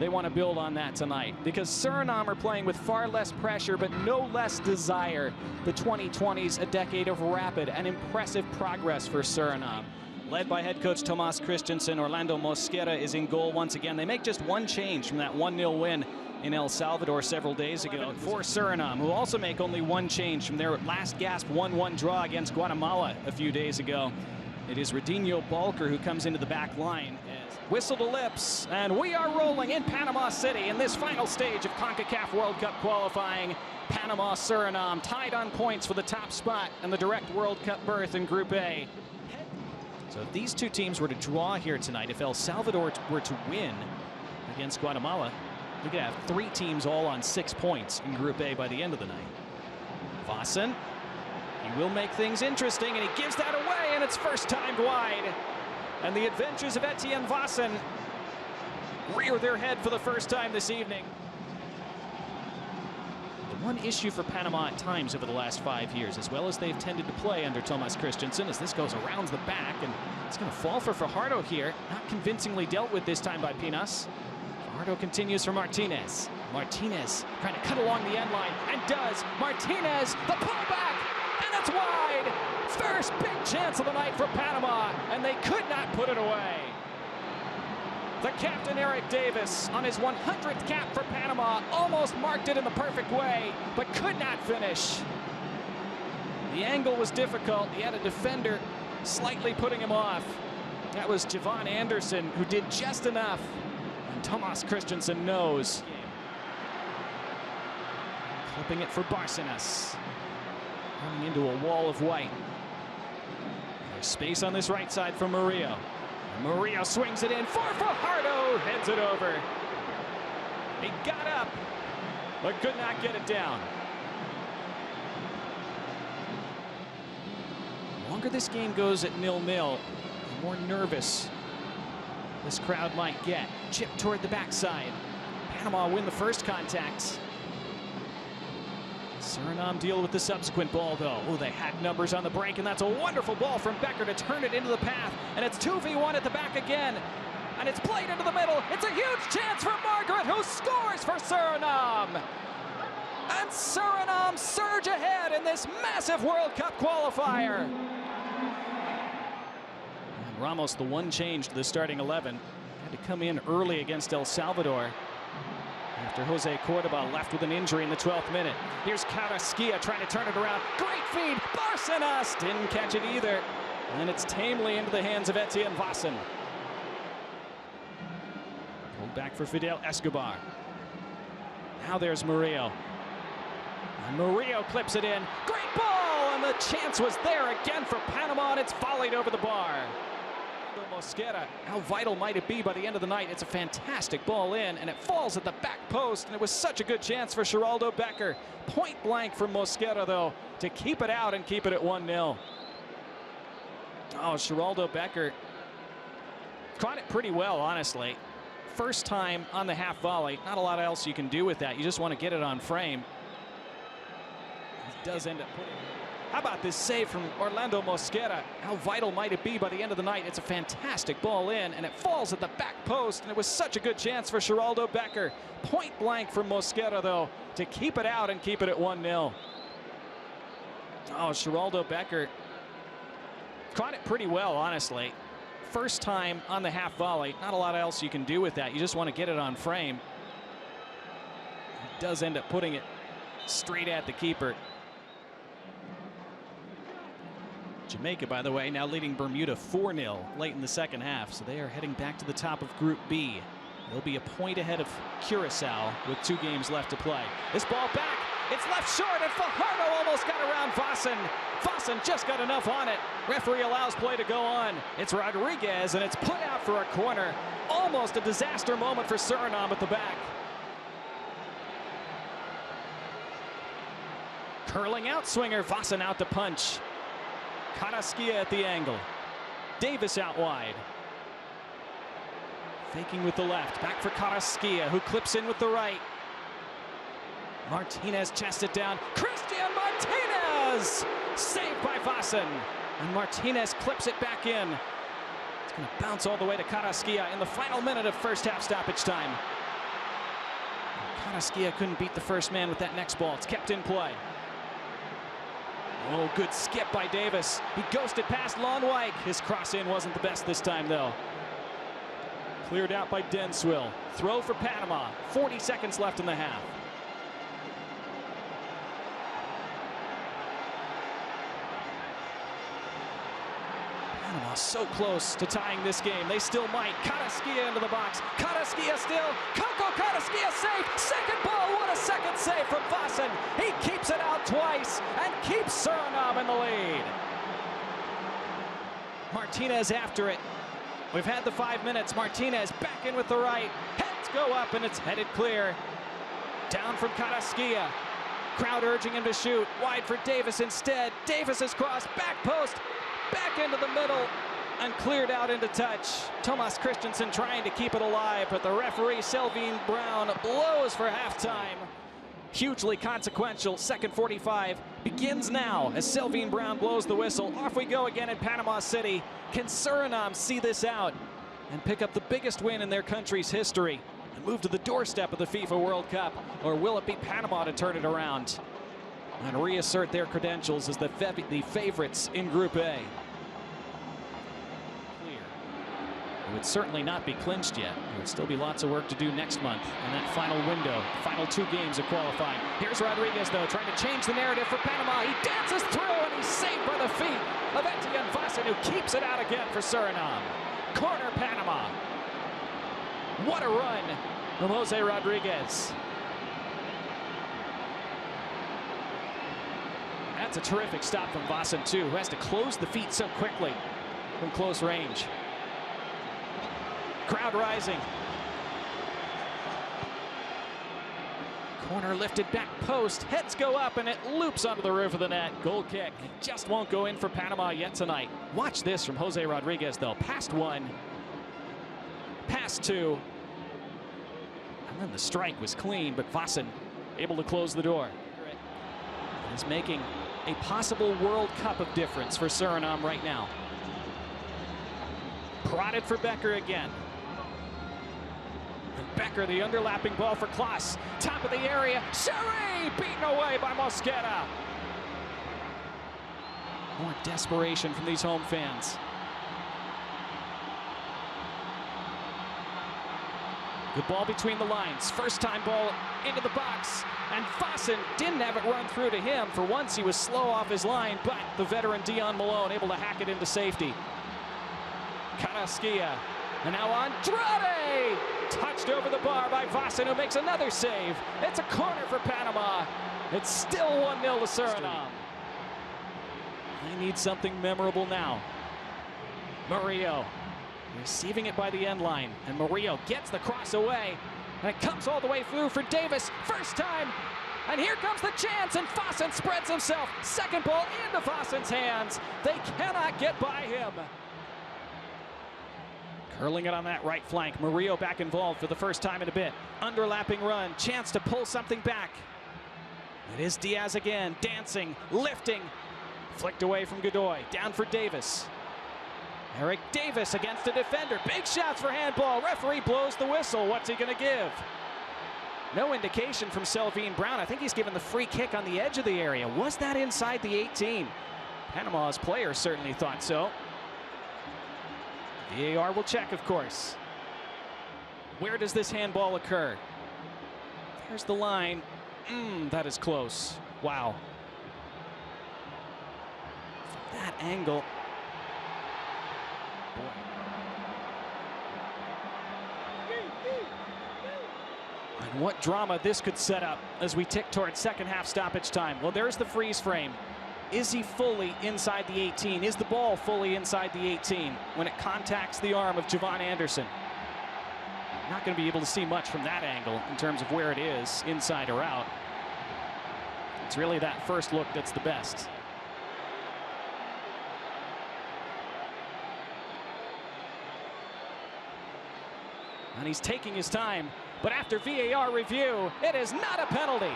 they want to build on that tonight because Suriname are playing with far less pressure but no less desire. The 2020s, a decade of rapid and impressive progress for Suriname. Led by head coach Thomas Christensen, Orlando Mosquera is in goal once again. They make just one change from that 1-0 win in El Salvador several days ago for Suriname, who also make only one change from their last gasp 1-1 draw against Guatemala a few days ago. It is Radinho Balker who comes into the back line. Whistle to lips, and we are rolling in Panama City in this final stage of CONCACAF World Cup qualifying. Panama, Suriname tied on points for the top spot and the direct World Cup berth in Group A. So if these two teams were to draw here tonight, if El Salvador were to win against Guatemala, we could have 3 teams all on 6 points in Group A by the end of the night. Vossen, he will make things interesting, and he gives that away, and it's first timed wide. And the adventures of Etienne Vossen rear their head for the first time this evening. The one issue for Panama at times over the last 5 years, as well as they've tended to play under Thomas Christensen, as this goes around the back, and it's going to fall for Fajardo here. Not convincingly dealt with this time by Pinas. Fajardo continues for Martinez. Martinez trying to cut along the end line, and does. Martinez, the pullback, and it's wide. First big chance of the night for Panama, and they could not put it away. The captain, Eric Davis, on his 100th cap for Panama, almost marked it in the perfect way, but could not finish. The angle was difficult. He had a defender slightly putting him off. That was Javon Anderson, who did just enough. And Thomas Christensen knows. Clipping it for Barcenas. Running into a wall of white. There's space on this right side for Murillo. Murillo swings it in for Fajardo, heads it over. He got up, but could not get it down. The longer this game goes at 0-0, the more nervous this crowd might get. Chip toward the backside. Panama win the first contact. Suriname deal with the subsequent ball, though. Oh, they had numbers on the break, and that's a wonderful ball from Becker to turn it into the path. And it's 2v1 at the back again. And it's played into the middle. It's a huge chance for Margaret, who scores for Suriname. And Suriname surge ahead in this massive World Cup qualifier. And Ramos, the one change to the starting 11, had to come in early against El Salvador after Jose Cordoba left with an injury in the 12th minute. Here's Carrasquilla trying to turn it around. Great feed. Barcenas didn't catch it either. And it's tamely into the hands of Etienne Vossen. Pulled back for Fidel Escobar. Now there's Murillo. And Murillo clips it in. Great ball! And the chance was there again for Panama, and it's volleyed over the bar. Mosquera, how vital might it be by the end of the night? It's a fantastic ball in, and it falls at the back post, and it was such a good chance for Geraldo Becker. Point blank from Mosquera, though, to keep it out and keep it at 1-0. Oh, Geraldo Becker caught it pretty well, honestly. First time on the half volley. Not a lot else you can do with that. You just want to get it on frame. He does end up putting it. How about this save from Orlando Mosquera? How vital might it be by the end of the night? It's a fantastic ball in, and it falls at the back post, and it was such a good chance for Geraldo Becker. Point blank from Mosquera, though, to keep it out and keep it at 1-0. Oh, Geraldo Becker caught it pretty well, honestly. First time on the half volley. Not a lot else you can do with that. You just want to get it on frame. He does end up putting it straight at the keeper. Jamaica, by the way, now leading Bermuda 4-0 late in the second half, so they are heading back to the top of Group B. They'll be a point ahead of Curacao with 2 games left to play. This ball back, it's left short, and Fajardo almost got around Vossen. Vossen just got enough on it. Referee allows play to go on. It's Rodriguez, and it's put out for a corner. Almost a disaster moment for Suriname at the back. Curling out swinger, Vossen out to punch. Carrasquilla at the angle. Davis out wide. Faking with the left. Back for Carrasquilla, who clips in with the right. Martinez chests it down. Christian Martinez! Saved by Vossen. And Martinez clips it back in. It's going to bounce all the way to Carrasquilla in the final minute of first half stoppage time. Carrasquilla couldn't beat the first man with that next ball. It's kept in play. Oh, good skip by Davis. He ghosted past Lonwijk. His cross in wasn't the best this time, though. Cleared out by Denswil. Throw for Panama. 40 seconds left in the half. Panama so close to tying this game. They still might. Carrasquilla into the box. Carrasquilla still. Coco Carrasquilla safe. Second ball. What a second save from Vossen. He keeps it out twice and keeps Suriname in the lead. Martinez after it. We've had the 5 minutes. Martinez back in with the right. Heads go up and it's headed clear. Down from Carrasquilla. Crowd urging him to shoot. Wide for Davis instead. Davis's cross. Back post. Back into the middle and cleared out into touch. Thomas Christensen trying to keep it alive, but the referee, Selvin Brown, blows for halftime. Hugely consequential. Second 45 begins now as Selvin Brown blows the whistle. Off we go again in Panama City. Can Suriname see this out and pick up the biggest win in their country's history and move to the doorstep of the FIFA World Cup? Or will it be Panama to turn it around and reassert their credentials as the favorites in Group A? It would certainly not be clinched yet. There would still be lots of work to do next month in that final window, final 2 games of qualifying. Here's Rodriguez, though, trying to change the narrative for Panama. He dances through, and he's saved by the feet of Etienne Vossen, who keeps it out again for Suriname. Corner Panama. What a run from Jose Rodriguez. That's a terrific stop from Vossen, too, who has to close the feet so quickly from close range. Crowd rising. Corner lifted back post. Heads go up and it loops onto the roof of the net. Goal kick. It just won't go in for Panama yet tonight. Watch this from Jose Rodriguez, though. Past 1. Past 2. And then the strike was clean, but Vossen able to close the door. Is making a possible World Cup of difference for Suriname right now. Prodded for Becker again. And Becker, the underlapping ball for Klaas. Top of the area. Sherry beaten away by Mosquera. More desperation from these home fans. Good ball between the lines. First time ball into the box. And Vossen didn't have it run through to him. For once, he was slow off his line, but the veteran Dion Malone able to hack it into safety. Carrasquilla. And now Andrade! Touched over the bar by Vossen, who makes another save. It's a corner for Panama. It's still 1-0 to Suriname. They need something memorable now. Murillo receiving it by the end line. And Murillo gets the cross away. And it comes all the way through for Davis. First time. And here comes the chance. And Vossen spreads himself. Second ball into Vossen's hands. They cannot get by him. Curling it on that right flank. Murillo back involved for the first time in a bit. Underlapping run. Chance to pull something back. It is Diaz again. Dancing. Lifting. Flicked away from Godoy. Down for Davis. Eric Davis against a defender. Big shots for handball. Referee blows the whistle. What's he going to give? No indication from Selvin Brown. I think he's given the free kick on the edge of the area. Was that inside the 18? Panama's players certainly thought so. VAR will check, of course. Where does this handball occur? There's the line. That is close. Wow. From that angle. Boy. And what drama this could set up as we tick towards second half stoppage time. Well, there's the freeze frame. Is he fully inside the 18? Is the ball fully inside the 18 when it contacts the arm of Javon Anderson? Not going to be able to see much from that angle in terms of where it is, inside or out. It's really that first look that's the best. And he's taking his time, but after VAR review, it is not a penalty.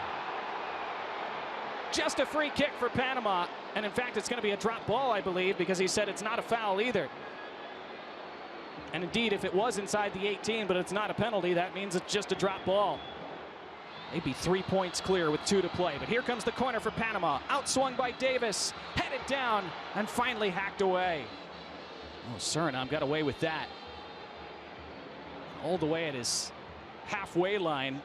Just a free kick for Panama, and in fact it's going to be a drop ball, I believe, because he said it's not a foul either. And indeed, if it was inside the 18 but it's not a penalty, that means it's just a drop ball. Maybe 3 points clear with 2 to play. But here comes the corner for Panama. Outswung by Davis. Headed down and finally hacked away. Oh, Suriname got away with that. All the way at his halfway line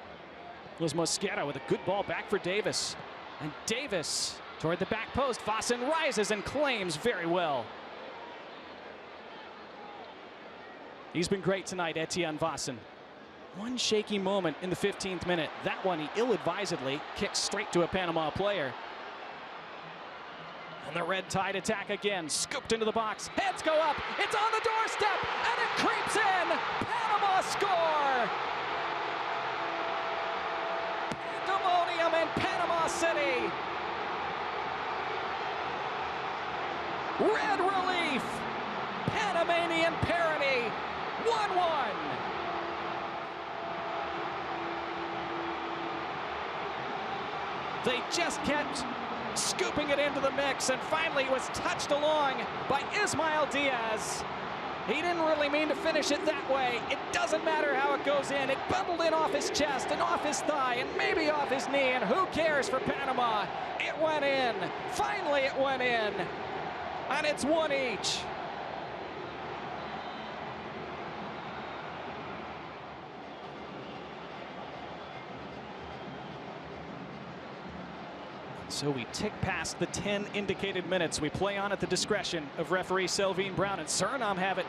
was Mosquera with a good ball back for Davis. And Davis toward the back post. Vossen rises and claims very well. He's been great tonight, Etienne Vossen. One shaky moment in the 15th minute. That one he ill-advisedly kicks straight to a Panama player. And the red tide attack again. Scooped into the box. Heads go up. It's on the doorstep. And it creeps in. Panama score. Pandemonium in Panama City. Red relief. Panamanian parody. 1-1. They just kept scooping it into the mix, and finally it was touched along by Ismael Diaz. He didn't really mean to finish it that way. It doesn't matter how it goes in. It bundled in off his chest and off his thigh and maybe off his knee, and who cares for Panama? It went in. Finally it went in. And it's 1 each. So we tick past the 10 indicated minutes. We play on at the discretion of referee Selvine Brown, and Suriname have it.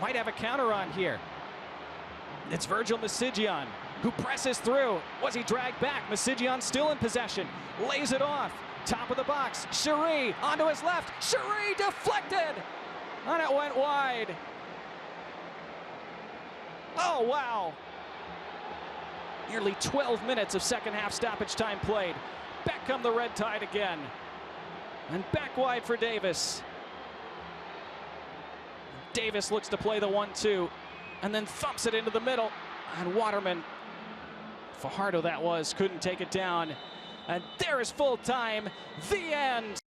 Might have a counter on here. It's Virgil Masigian who presses through. Was he dragged back? Masigian still in possession. Lays it off. Top of the box. Cherie onto his left. Cherie deflected. And it went wide. Oh, wow. Nearly 12 minutes of second half stoppage time played. Back come the red tide again. And back wide for Davis. Davis looks to play the 1-2 and then thumps it into the middle. And Waterman, Fajardo that was, couldn't take it down. And there is full time. The end.